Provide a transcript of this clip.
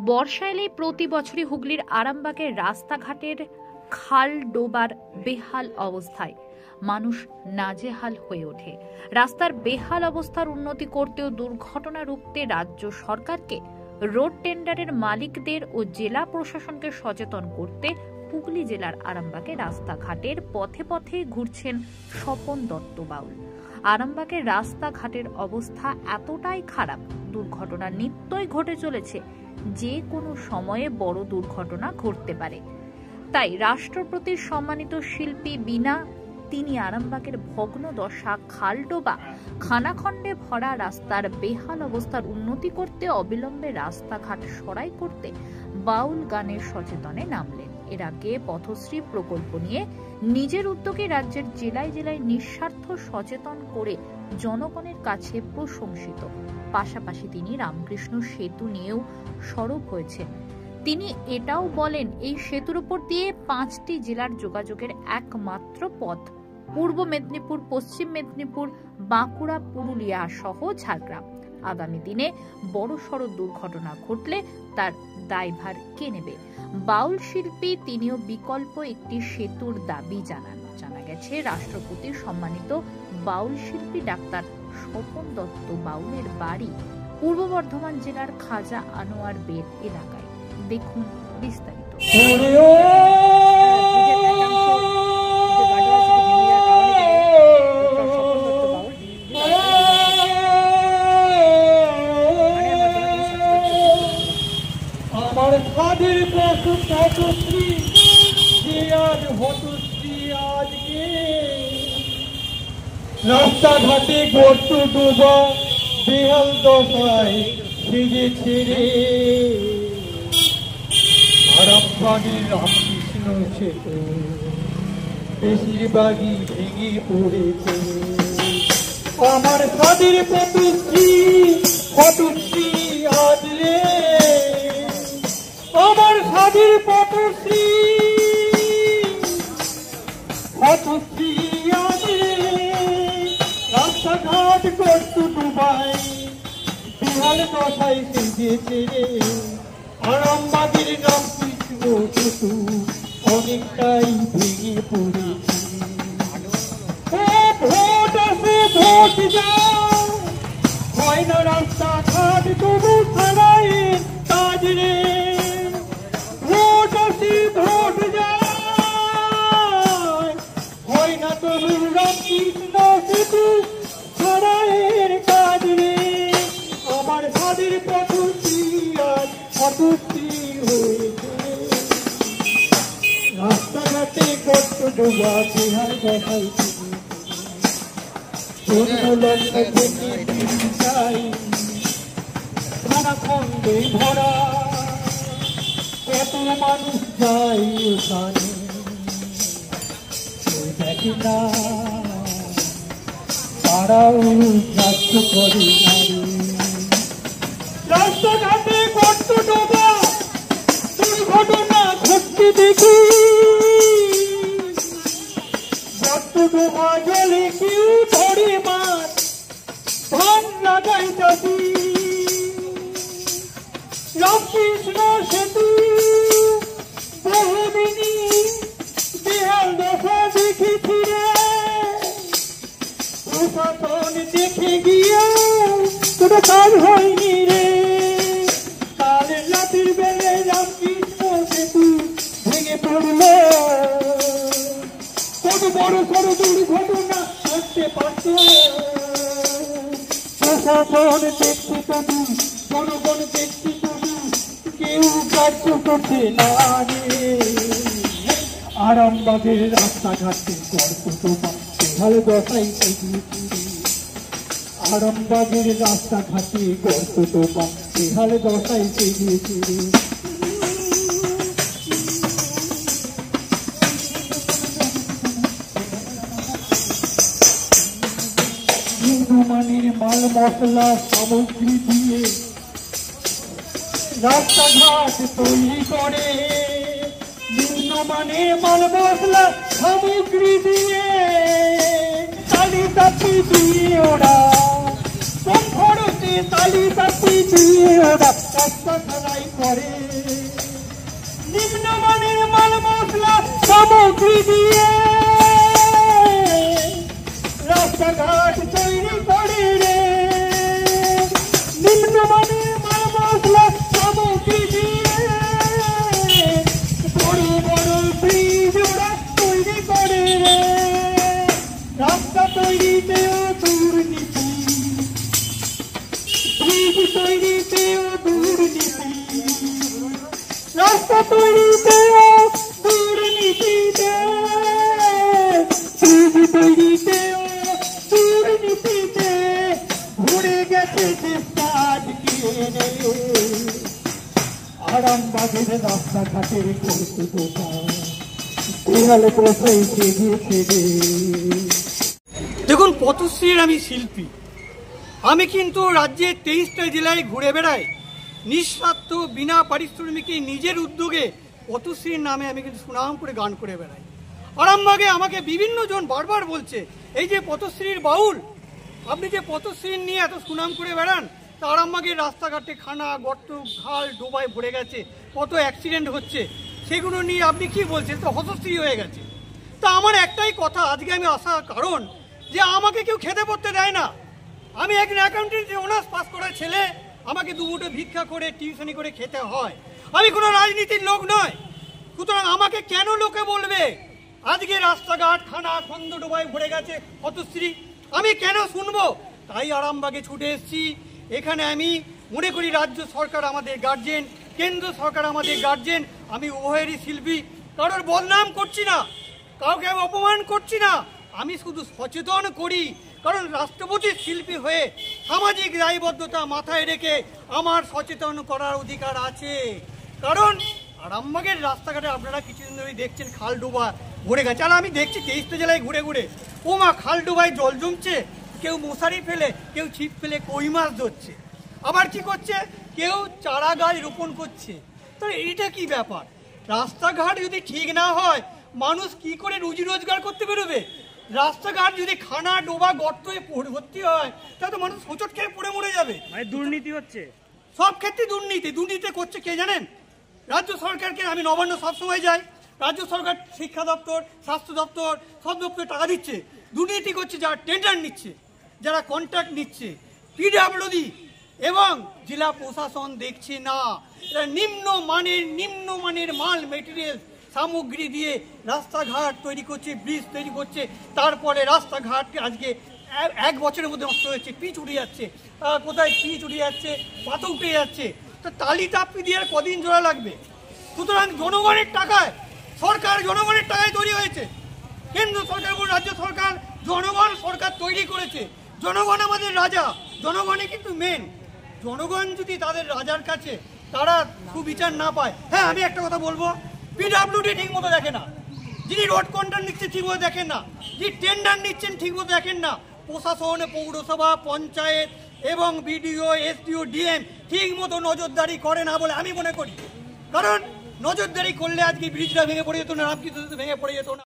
বর্ষা এলেই প্রতি বছরই হুগলির আরামবাগের রাস্তাঘাটের খাল ডোবার বেহাল অবস্থায় মানুষ নাজেহাল হয়ে ওঠে। রাস্তার বেহাল অবস্থার উন্নতি করতেও দুর্ঘটনা রুখতে রাজ্য সরকারকে, রোড টেন্ডারের মালিকদের ও জেলা প্রশাসনকে সচেতন করতে হুগলি জেলার আরামবাগে রাস্তাঘাটের পথে পথে ঘুরছেন স্বপন দত্ত বাউল। আরামবাগের রাস্তাঘাটের অবস্থা এতটাই খারাপ, দুর্ঘটনা নিত্যই ঘটে চলেছে, যে কোনো সময়ে বড় দুর্ঘটনা ঘটতে পারে। তাই রাষ্ট্রপতির সম্মানিত শিল্পী বিনা তিনি আরামবাগের ভগ্ন দশা খালডোবা খানাখণ্ডে ভরা রাস্তার বেহাল অবস্থার উন্নতি করতে অবিলম্বে রাস্তাঘাট সরাই করতে বাউল গানের সচেতনে নামলেন। এর আগে পথশ্রী প্রকল্প নিয়ে নিজের উদ্যোগে রাজ্যের জেলায় জেলায় নিঃস্বার্থ সচেতন করে জনগণের কাছে প্রশংসিত। পাশাপাশি তিনি রামকৃষ্ণ সেতু নিয়েও সরব হয়েছেন। তিনি এটাও বলেন, এই সেতুর উপর দিয়ে 5টি জেলার যোগাযোগের একমাত্র পথ পূর্ব মেদিনীপুর, পশ্চিম মেদিনীপুর, বাঁকুড়া, পুরুলিয়া সহ ঝাড়গ্রাম। আগামী দিনে বড়সড় দুর্ঘটনা ঘটলে তার দায়ভার কে নেবে? বাউল শিল্পী তিনিও বিকল্প একটি সেতুর দাবি জানান। জানা গেছে, রাষ্ট্রপতি সম্মানিত বাউল শিল্পী ডাক্তার স্বপন দত্ত বাউলের বাড়ি পূর্ব বর্ধমান জেলার খাজা আনোয়ার বেদ এলাকায়। দেখুন বিস্তারিত। আমার খাদের পশুশ্রী আজ হতশ্রী আজকে রাস্তাঘাটে গর্ত ডোবা বেহাল দশায় সেজেছে রে। আরামবাগের রামকৃষ্ণ সেতু বেশিরভাগই ভেঙে পড়েছে। আমার খাদের পশুশ্রী হতশ্রী আজ রে, আমার খাদের পশুশ্রী হতশ্রী আজ রে। রাস্তাঘাট গর্ত ডোবায় বেহাল দশায় সেজেছে রে। আরামবাগের রামকৃষ্ণ সেতু অনেকটাই ভেঙে পড়েছে। ভোট আসে ভোট যায়, হয় না রাস্তাঘাট তবু সারাইয়ের কাজ রে। ভোট আসে ভোট যায়, হয় না তবু রামকৃষ্ণ সেতু সারাইয়ের কাজ রে। আমার খাদের পথশ্রী আজ হতশ্রী হয়েছে। রাস্তাঘাটে গর্ত ডোবা বেহাল দশায় খানাখণ্ডে ভরা কত মানুষ যায় ওখানে, দেখি না তারাও রাস্ত করে রাস্তাঘাটে গর্ত ডোবা দুর্ঘটনা ঘটতে দেখি। গর্ত ডোবা জলে কেউ ধরে মাছ, ধান লাগাই চাষি। রামকৃষ্ণ সেতু বহুদিনই বেহাল দশা দেখেছি রে। প্রশাসন দেখে গিয়েও কোনো কাজ হয়নি রে। কাল রাতের বেলায় রামকৃষ্ণ সেতু ভেঙে পড়ল। কত বড় বড় দুর্ঘটনা ঘটতে পারত। প্রশাসন দেখতে তবু, জনগণ দেখতে তবু, কেউ কার্য করছে না রে। আরামবাগের রাস্তাঘাটে গর্ত ডোবা বেহাল দশায় সেজেছে রে। আরামবাগের রাস্তাঘাটে গর্ত ডোবা বেহাল দশায় সেজেছে রে। মানের মাল মশলা সামগ্রী দিয়ে রাস্তাঘাট তৈরি করে। নিম্নমানের মাল মশলা সামগ্রী দিয়ে তালি তাপি দিয়ে ওরা কম খরচে হাতে তালি তালি দিয়ে ওরা রাস্তা ঢালাই করে নিম্নমানের মাল মশলা সামগ্রী দিয়ে রাস্তাঘাট তৈরি করে রে নিম্নমানের মাল মশলা সামগ্রী দিয়ে বড় বড় ব্রিজ ওরা তৈরি করে রে রাস্তা তৈরিতেও দুর্নীতি ব্রিজ তৈরিতেও দুর্নীতি রাস্তা তৈরিতেও দুর্নীতিতে ব্রিজ তৈরিতেও দুর্নীতিতে ঘুরে গেছে দেশটা আজকে আরামবাগের রাস্তাঘাটের করতে দোকান বেহালে পৌঁছে গিয়েছে রে। দেখুন, পথশ্রীর আমি শিল্পী। আমি কিন্তু রাজ্যের 23টা জেলায় ঘুরে বেড়াই নিঃস্বার্থ বিনা পারিশ্রমিকে নিজের উদ্যোগে পথশ্রীর নামে আমি কিন্তু সুনাম করে গান করে বেড়াই। আরামবাগে আমাকে বিভিন্ন জন বারবার বলছে, এই যে পথশ্রীর বাউল, আপনি যে পথশ্রীর নিয়ে এত সুনাম করে বেড়ান, তা আরামবাগের রাস্তাঘাটে খানা গর্ত খাল ডোবায় ভরে গেছে, কত অ্যাক্সিডেন্ট হচ্ছে, সেগুলো নিয়ে আপনি কি বলছেন? তো হতশ্রী হয়ে গেছে। তা আমার একটাই কথা, আজকে আমি আসার কারণ যে আমাকে কেউ খেতে পড়তে দেয় না। আমি একজন অ্যাকাউন্টেন্সি অনার্স পাস করা ছেলে, আমাকে দুমুঠো ভিক্ষা করে টিউশনি করে খেতে হয়। আমি কোনো রাজনীতির লোক নয়, সুতরাং আমাকে কেন লোকে বলবে আজকে রাস্তাঘাট খানা খন্দ ডোবায় ভরে গেছে হতশ্রী? আমি কেন শুনবো? তাই আরামবাগে ছুটে এসেছি। এখানে আমি মনে করি রাজ্য সরকার আমাদের গার্জেন, কেন্দ্র সরকার আমাদের গার্জেন। আমি উভয়েরই শিল্পী, কারোর বদনাম করছি না, কাউকে আমি অপমান করছি না, আমি শুধু সচেতন করি। কারণ রাষ্ট্রপতির শিল্পী হয়ে সামাজিক দায়বদ্ধতা মাথায় রেখে আমার সচেতন করার অধিকার আছে। কারণ আরামবাগের রাস্তাঘাটে আপনারা কিছুদিন ধরে দেখছেন খাল ডোবা ভরে গেছে। আর আমি দেখছি 23টা জেলায় ঘুরে ঘুরে, ও মা, খাল ডোবায় জল জমছে, কেউ মশারি ফেলে, কেউ ছিপ ফেলে কই মাছ ধরছে, আবার কি করছে, কেউ চারা গাছ রোপণ করছে। তো এইটা কি ব্যাপার? রাস্তাঘাট যদি ঠিক না হয় মানুষ কি করে রুজি রোজগার করতে বেরোবে? রাস্তাঘাট যদি খানা ডোবা গর্ত ভর্তি হয় তাহলে তো মানুষ হোঁচট খেয়ে পড়ে মরে যাবে। মানে দুর্নীতি হচ্ছে, সব ক্ষেত্রে দুর্নীতি। দুর্নীতি করছে কে জানেন? রাজ্য সরকারকে আমি নবান্ন সবসময় যাই, রাজ্য সরকার শিক্ষা দপ্তর, স্বাস্থ্য দপ্তর, সব দপ্তর টাকা দিচ্ছে। দুর্নীতি করছে যারা টেন্ডার নিচ্ছে, যারা কন্ট্রাক্ট নিচ্ছে, পিডব্লিউডি এবং জেলা প্রশাসন দেখছে না। এরা নিম্নমানের মাল মেটেরিয়াল সামগ্রী দিয়ে রাস্তাঘাট তৈরি করছে, ব্রিজ তৈরি করছে। তারপরে রাস্তাঘাট আজকে 1 বছরের মধ্যে নষ্ট হয়েছে, পিচ উঠে যাচ্ছে, কোথায় পিচ উঠে যাচ্ছে, পাথর উঠে যাচ্ছে। তো টালি টাপ্পি দিয়ে আর কদিন জোড়া লাগবে? সুতরাং জনগণের টাকায় সরকার, জনগণের টাকায় তৈরি হয়েছে। কেন্দ্র সরকার এবং রাজ্য সরকার, জনগণ সরকার তৈরি করেছে। জনগণ আমাদের রাজা, জনগণই কিন্তু মেন। জনগণ যদি তাদের রাজার কাছে তারা সুবিচার না পায়, হ্যাঁ আমি একটা কথা বলবো, পিডব্লিউডি ঠিক মতো দেখে না, যিনি রোড কন্ট্রাক্ট নিচ্ছেন ঠিক মতো দেখেন না, যিনি টেন্ডার নিচ্ছেন ঠিক মতো দেখেন না, প্রশাসন, পৌরসভা, পঞ্চায়েত এবং বিডিও, এসডিও, ডিএম ঠিক মতো নজরদারি করে না বলে আমি মনে করি। কারণ নজরদারি করলে আজকে ব্রিজটা ভেঙে পড়ে যেত না, রামকৃষ্ণ ভেঙে পড়ে যেত না।